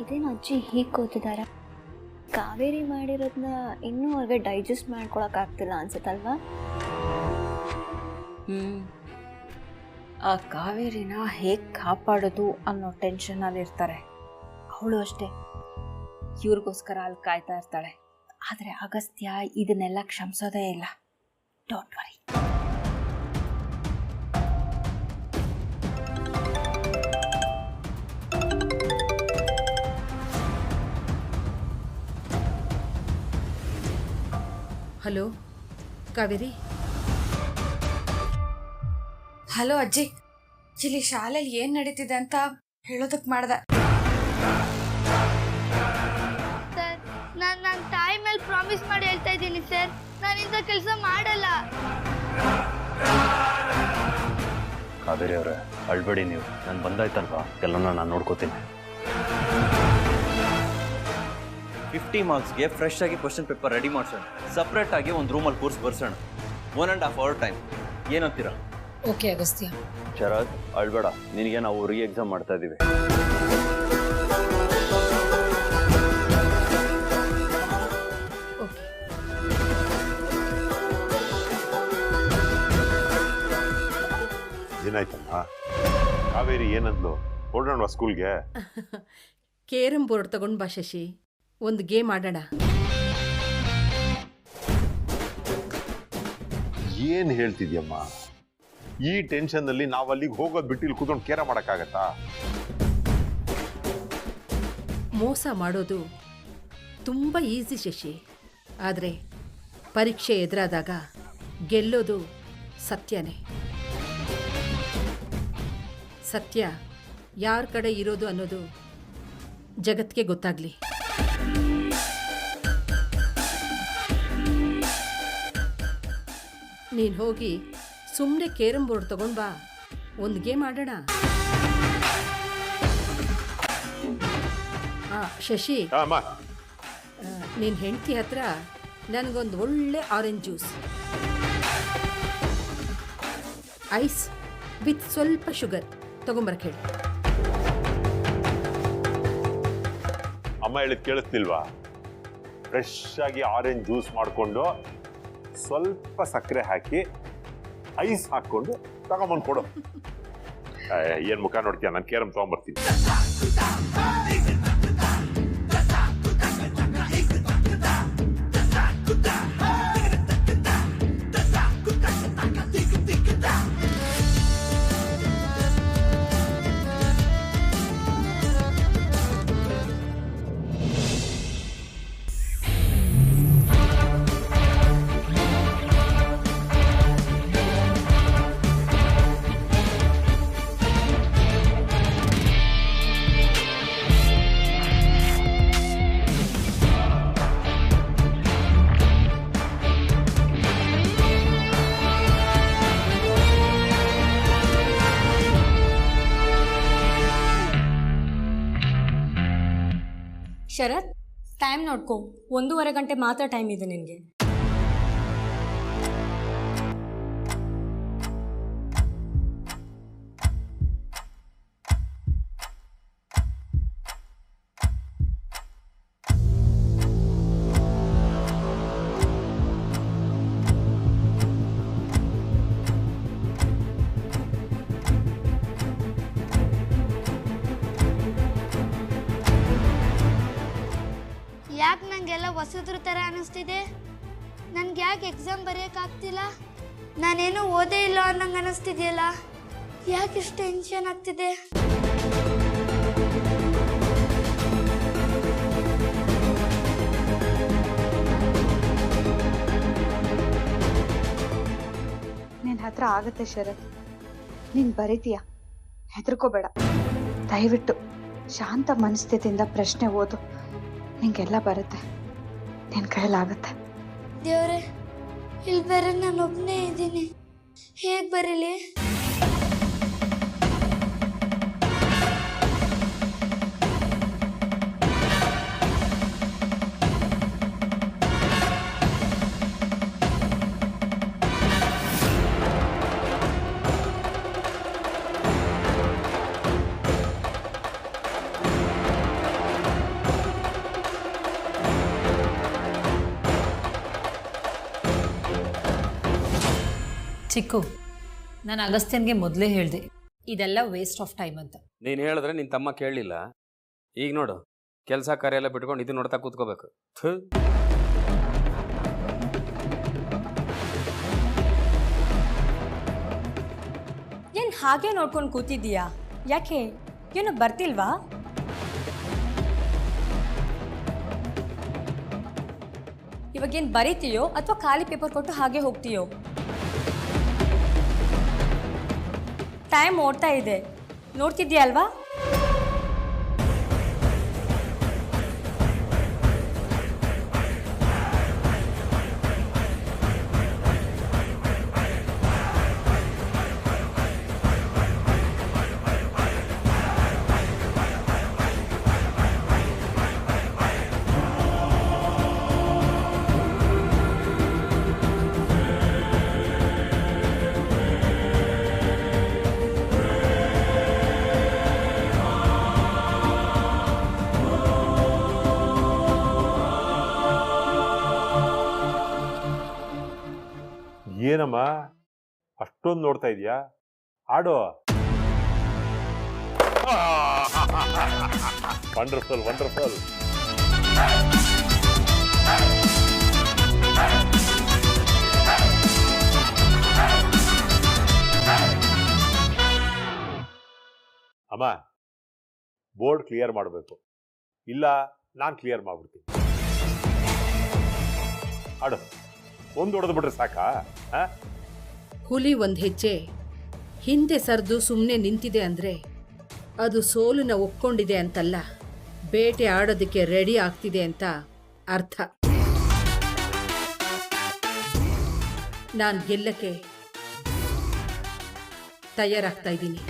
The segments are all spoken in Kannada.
ಇದೇನು ಅಜ್ಜಿ ಹೀಗೆ ಕೂತಿದ್ದಾರೆ? ಕಾವೇರಿ ಮಾಡಿರೋದನ್ನ ಇನ್ನೂ ಅವ್ರಿಗೆ ಡೈಜೆಸ್ಟ್ ಮಾಡ್ಕೊಳಕ್ಕಾಗ್ತಿಲ್ಲ ಅನ್ಸುತ್ತಲ್ವಾ? ಆ ಕಾವೇರಿನ ಹೇಗೆ ಕಾಪಾಡೋದು ಅನ್ನೋ ಟೆನ್ಷನಲ್ಲಿರ್ತಾರೆ. ಅವಳು ಅಷ್ಟೇ ಇವ್ರಿಗೋಸ್ಕರ ಅಲ್ಲಿ ಕಾಯ್ತಾ ಇರ್ತಾಳೆ. ಆದರೆ ಅಗಸ್ತ್ಯ ಇದನ್ನೆಲ್ಲ ಕ್ಷಮಿಸೋದೇ ಇಲ್ಲ. Don't worry. Hello Kaveri. Hello ಅಜ್ಜಿ, ಇಲ್ಲಿ ಶಾಲೆಯಲ್ಲಿ ಏನು ನಡೀತಿದೆ ಅಂತ ಹೇಳೋದಕ್ಕೆ ಮಾಡ್ದೆ. ಸರ್, ನನ್ನ ತಾಯಿ ಮೇಲೆ ಪ್ರಾಮಿಸ್ ಮಾಡಿ ಹೇಳ್ತಾ ಇದ್ದೀನಿ ಸರ್, ನಾನು ಇಂಥ ಕೆಲಸ ಮಾಡಲ್ಲ. ಕಾವೇರಿ ಅವರೇ, ಅಳ್ಬೇಡಿ ನೀವು. ನಾನು ಬಂದಾಯ್ತಲ್ವಾ, ಎಲ್ಲನ ನಾನು ನೋಡ್ಕೋತೀನಿ. 50 ಮಾರ್ಕ್ಸ್ಗೆ ಫ್ರೆಶ್ ಆಗಿ ಕ್ವಶನ್ ಪೇಪರ್ ರೆಡಿ ಮಾಡಿಸೋಣ. ಸಪ್ರೇಟ್ ಆಗಿ ಒಂದು ರೂಮಲ್ಲಿ ಕೋರ್ಸ್ ಬರ್ಸೋಣ. 1.5 hour time. ಏನಂತೀರಾ? ಓಕೆ ಅಗಸ್ತ್ಯ. ಶರತ್, ಅಳ್ಬೇಡ. ನಿನಗೆ ನಾವು ರೀ ಎಕ್ಸಾಮ್ ಮಾಡ್ತಾ ಇದ್ದೀವಿ. ಓಕೆ. ಏನಾಯ್ತಮ್ಮ? ಕಾವೇರಿ ಏನಂದ್ಲು? ಹೊರಡೋಣ ಸ್ಕೂಲ್ಗೆ? ಕೇರಂ ಬೋರ್ಡ್ ತಗೊಂಡು ಬಾ ಶಶಿ, ಒಂದು ಗೇಮ್ ಆಡೋಣ. ಏನ್ ಹೇಳ್ತಿದ್ಯಮ್ಮ? ಈ ಟೆನ್ಷನ್ನಲ್ಲಿ ನಾವು ಅಲ್ಲಿಗೆ ಹೋಗೋದು ಬಿಟ್ಟು ಇಲ್ಲಿ ಕೂತ್ಕೊಂಡು ಕೇರ ಮಾಡೋಕ್ಕಾಗತ್ತಾ? ಮೋಸ ಮಾಡೋದು ತುಂಬ ಈಸಿ ಶಶಿ, ಆದರೆ ಪರೀಕ್ಷೆ ಎದುರಾದಾಗ ಗೆಲ್ಲೋದು ಸತ್ಯನೇ. ಸತ್ಯ ಯಾರ ಕಡೆ ಇರೋದು ಅನ್ನೋದು ಜಗತ್ತಿಗೆ ಗೊತ್ತಾಗಲಿ. ನೀನು ಹೋಗಿ ಸುಮ್ಮನೆ ಕೇರಂ ಬೋರ್ಡ್ ತಗೊಂಡು ಬಾ, ಒಂದು ಗೇಮ್ ಆಡೋಣ. ಶಶಿ, ನಿನ್ನ ಹೆಂಡತಿ ಹತ್ರ ನನಗೊಂದು ಒಳ್ಳೆ ಆರೆಂಜ್ ಜ್ಯೂಸ್, ಐಸ್ ವಿತ್ ಸ್ವಲ್ಪ ಶುಗರ್ ತಗೊಂಬರಕ್ಕೆ ಹೇಳಿ. ಅಮ್ಮ ಹೇಳಿದ್ ಕೇಳಿಸ್ತಿಲ್ವಾ? ಫ್ರೆಶ್ ಆಗಿ ಆರೆಂಜ್ ಜ್ಯೂಸ್ ಮಾಡಿಕೊಂಡು ಸ್ವಲ್ಪ ಸಕ್ಕರೆ ಹಾಕಿ ಐಸ್ ಹಾಕೊಂಡು ತಗೊಂಬಂದು ಕೊಡು. ಏನ್ ಮುಖ ನೋಡ್ತೀಯ? ನಾನು ಕೇರಂ ತಗೊಂಬರ್ತೀನಿ. ಶರತ್, ಟೈಮ್ ನೋಡ್ಕೊ. 1.5 ಗಂಟೆ ಮಾತ್ರ ಟೈಮ್ ಇದೆ ನಿನಗೆ. ಯಾಕೆ ನನಗೆಲ್ಲ ಹೊಸದ್ರ ಥರ ಅನ್ನಿಸ್ತಿದೆ? ನನಗೆ ಯಾಕೆ ಎಕ್ಸಾಮ್ ಬರೆಯೋಕ್ಕಾಗ್ತಿಲ್ಲ? ನಾನೇನು ಓದೇ ಇಲ್ಲ ಅನ್ನಂಗೆ ಅನ್ನಿಸ್ತಿದೆಯಲ್ಲ. ಯಾಕೆ ಇಷ್ಟು ಟೆನ್ಷನ್ ಆಗ್ತಿದೆ? ನಿನ್ನ ಹತ್ರ ಆಗುತ್ತೆ ಶರತ್, ನೀನು ಬರೀತೀಯ, ಹೆದರ್ಕೋಬೇಡ. ದಯವಿಟ್ಟು ಶಾಂತ ಮನಸ್ಥಿತಿಯಿಂದ ಪ್ರಶ್ನೆ ಓದು, ನಿಂಗೆಲ್ಲ ಬರುತ್ತೆ, ನಿನ್ನ ಕೈಲಾಗುತ್ತೆ. ದೇವ್ರೆ, ಇಲ್ಲಿ ಬೇರೆ ನಾನು ಒಬ್ಬನೇ ಇದ್ದೀನಿ, ಹೇಗೆ ಬರೀಲಿ? ಚಿಕ್ಕು ನಾನು ಅಗಸ್ತ್ಯನ್ಗೆ ಮೊದಲೇ ಹೇಳಿದೆ ಇದೆಲ್ಲ ವೇಸ್ಟ್ ಆಫ್ ಟೈಮ್ ಅಂತ. ನೀನು ಹೇಳಿದ್ರೆ ನಿನ್ನ ತಮ್ಮ ಕೇಳಲಿಲ್ಲ. ಈಗ ನೋಡು ಕೆಲಸ ಕಾರ್ಯ ಎಲ್ಲ ಬಿಟ್ಕೊಂಡು ಇದು ನೋಡ್ತಾ ಕೂತ್ಕೋಬೇಕು. ಏನು ಹಾಗೆ ನೋಡ್ಕೊಂಡು ಕೂತಿದ್ದೀಯಾ? ಯಾಕೆ ಏನು ಬರ್ತಿಲ್ವಾ? ಇವಾಗೇನು ಬರೀತೀಯೋ ಅಥವಾ ಖಾಲಿ ಪೇಪರ್ ಕೊಟ್ಟು ಹಾಗೆ ಹೋಗ್ತೀಯೋ? ಟೈಮ್ ಓಡ್ತಾ ಇದೆ, ನೋಡ್ತಿದ್ದೀಯ ಅಲ್ವಾ? ಏನಮ್ಮ ಅಷ್ಟೊಂದು ನೋಡ್ತಾ ಇದೀಯಾ? ಆಡೋ. Wonderful wonderful. ಅಮ್ಮ ಬೋರ್ಡ್ ಕ್ಲಿಯರ್ ಮಾಡಬೇಕು, ಇಲ್ಲ ನಾನು ಕ್ಲಿಯರ್ ಮಾಡ್ಬಿಡ್ತೀನಿ. ಆಡು. ಒಂದು ಹೊಡೆದು ಬಿಟ್ರೆ ಸಾಕಾ? ಹುಲಿ ಒಂದು ಹೆಜ್ಜೆ ಹಿಂದೆ ಸರಿದು ಸುಮ್ಮನೆ ನಿಂತಿದೆ ಅಂದರೆ ಅದು ಸೋಲನ್ನ ಒಪ್ಕೊಂಡಿದೆ ಅಂತಲ್ಲ, ಬೇಟೆ ಆಡೋದಕ್ಕೆ ರೆಡಿ ಆಗ್ತಿದೆ ಅಂತ ಅರ್ಥ. ನಾನು ಗೆಲ್ಲಕ್ಕೆ ತಯಾರಾಗ್ತಾ ಇದ್ದೀನಿ.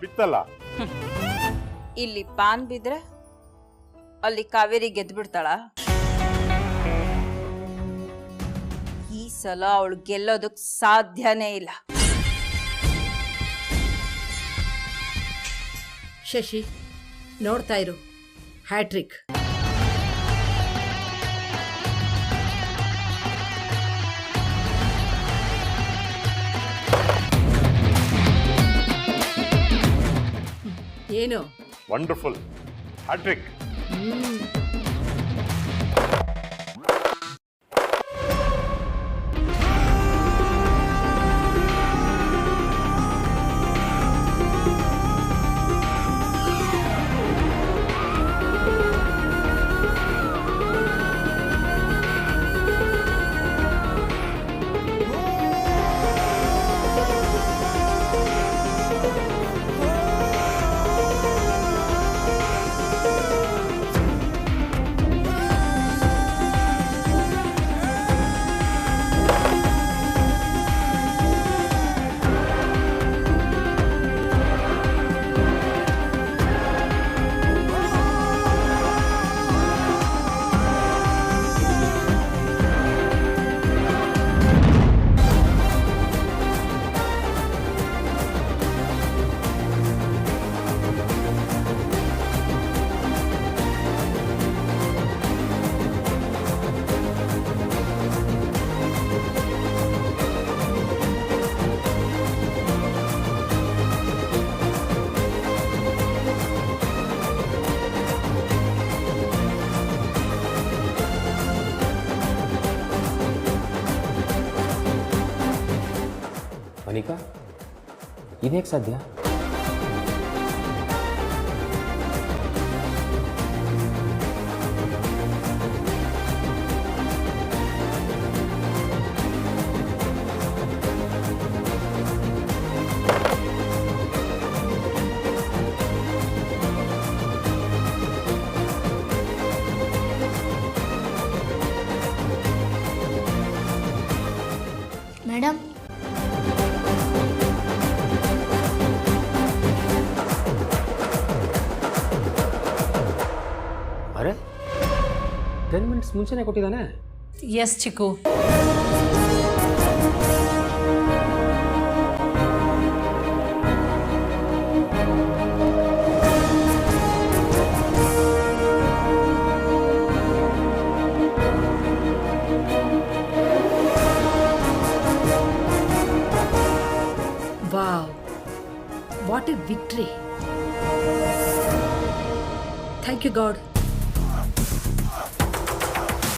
ಬಿತ್ತಲ್ಲ, ಇಲ್ಲಿ ಪಾನ್ ಬಿದ್ರೆ ಅಲ್ಲಿ ಕಾವೇರಿ ಗೆದ್ದು ಬಿಡ್ತಾಳ. ಈ ಸಲ ಅವಳು ಗೆಲ್ಲೋದಕ್ ಸಾಧ್ಯನೇ ಇಲ್ಲ. ಶಶಿ ನೋಡ್ತಾ ಇರು, ಹ್ಯಾಟ್ರಿಕ್. ಏನು ವಂಡರ್ಫುಲ್ ಹ್ಯಾಟ್ರಿಕ್. ಅನಿಕಾ, ಇದೇಗೆ ಸಾಧ್ಯ? ಮೇಡಮ್, ಅರೆ 10 ಮಿನಿಟ್ಸ್ ಮುಂಚೆನೇ ಕೊಟ್ಟಿದ್ದಾನೆ. Yes Chikku. Wow, what a victory. Thank you god.